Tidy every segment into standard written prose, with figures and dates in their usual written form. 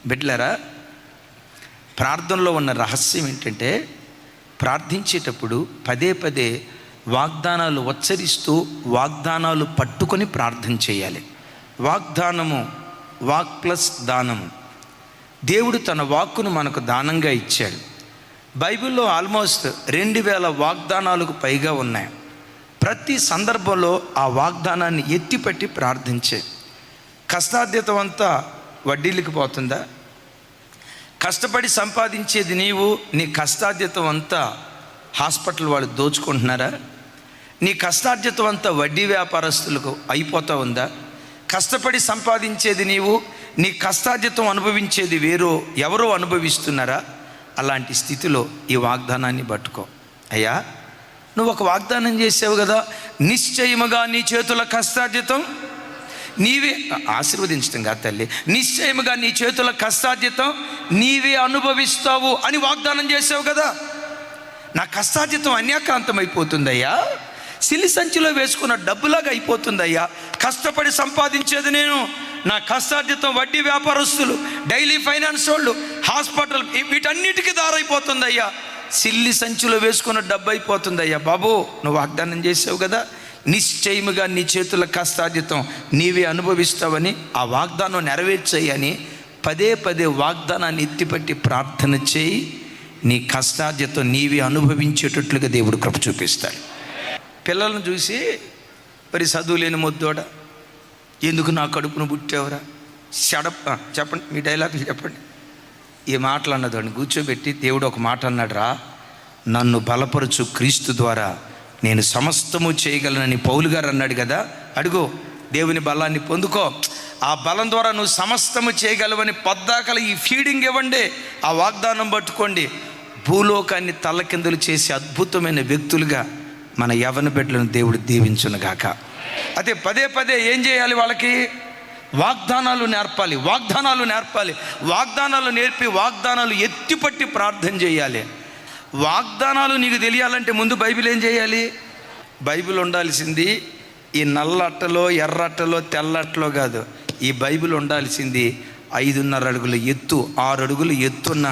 బిడ్డలారా, ప్రార్థనలో ఉన్న రహస్యం ఏంటంటే, ప్రార్థించేటప్పుడు పదే పదే వాగ్దానాలు ఉచ్చరిస్తూ వాగ్దానాలు పట్టుకొని ప్రార్థన చేయాలి. వాగ్దానము, వాక్ ప్లస్ దానము. దేవుడు తన వాక్కును మనకు దానంగా ఇచ్చాడు. బైబిల్లో ఆల్మోస్ట్ 2000 వాగ్దానాలకు పైగా ఉన్నాయి. ప్రతి సందర్భంలో ఆ వాగ్దానాన్ని ఎత్తిపట్టి ప్రార్థించే. కష్టార్జితం అంతా వడ్డీలకు పోతుందా? కష్టపడి సంపాదించేది నీవు, నీ కష్టార్జితం అంతా హాస్పిటల్ వాళ్ళు దోచుకుంటున్నారా? నీ కష్టార్జితం అంతా వడ్డీ వ్యాపారస్తులకు అయిపోతూ ఉందా? కష్టపడి సంపాదించేది నీవు, నీ కష్టార్జితం అనుభవించేది ఎవరో అనుభవిస్తున్నారా? అలాంటి స్థితిలో ఈ వాగ్దానాన్ని పట్టుకో. అయ్యా, నువ్వు ఒక వాగ్దానం చేసావు కదా, నిశ్చయముగా నీ చేతుల కష్టార్జితం నీవే, ఆశీర్వదించడం కాదు తల్లి, నిశ్చయముగా నీ చేతుల కష్టార్జితం నీవే అనుభవిస్తావు అని వాగ్దానం చేసావు కదా. నా కష్టార్జితం అన్యాక్రాంతం అయిపోతుందయ్యా, సిలి సంచిలో వేసుకున్న డబ్బులాగా అయిపోతుందయ్యా. కష్టపడి సంపాదించేది నేను, నా కష్టార్జితం వడ్డీ వ్యాపారస్తులు, డైలీ ఫైనాన్స్ వాళ్ళు, హాస్పిటల్, వీటన్నిటికీ దారైపోతుందయ్యా. సిల్లి సంచిలో వేసుకున్న డబ్బు అయిపోతుందయ్యా. బాబు, నువ్వు వాగ్దానం చేసావు కదా, నిశ్చయముగా నీ చేతుల కష్టార్జితం నీవే అనుభవిస్తావని, ఆ వాగ్దానం నెరవేర్చేయని పదే పదే వాగ్దానాన్ని ఎత్తిపట్టి ప్రార్థన చేయి. నీ కష్టార్జితం నీవే అనుభవించేటట్లుగా దేవుడు కృప చూపిస్తాడు. పిల్లలను చూసి, మరి చదువు లేని మొద్దోడ, ఎందుకు నా కడుపును పుట్టావురా, చెప్పండి, మీ డైలాగులు చెప్పండి. ఈ మాటలు అన్నదాన్ని కూర్చోబెట్టి దేవుడు ఒక మాట అన్నాడు రా, నన్ను బలపరచు క్రీస్తు ద్వారా నేను సమస్తము చేయగలనని పౌలు గారు అన్నాడు కదా. అడుగు, దేవుని బలాన్ని పొందుకో, ఆ బలం ద్వారా నువ్వు సమస్తము చేయగలవని పొద్దాకల ఈ ఫీడింగ్ ఇవ్వండి, ఆ వాగ్దానం పట్టుకోండి. భూలోకాన్ని తల్లకిందులు చేసే అద్భుతమైన వ్యక్తులుగా మన యవ్వన బిడ్డలను దేవుడు దీవించునుగాక. అదే పదే పదే ఏం చేయాలి? వాళ్ళకి వాగ్దానాలు నేర్పాలి, వాగ్దానాలు నేర్పి వాగ్దానాలు ఎత్తిపట్టి ప్రార్థన చేయాలి. వాగ్దానాలు నీకు తెలియాలంటే ముందు బైబిల్ ఏం చేయాలి? బైబిల్ ఉండాల్సింది ఈ నల్ల అట్టలో, ఎర్ర అట్టలో, తెల్ల అట్టలో కాదు. ఈ బైబిల్ ఉండాల్సింది 5.5 అడుగుల ఎత్తు, 6 అడుగులు ఎత్తున్న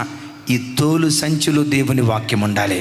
ఈ తోలు సంచిలో దేవుని వాక్యం ఉండాలి.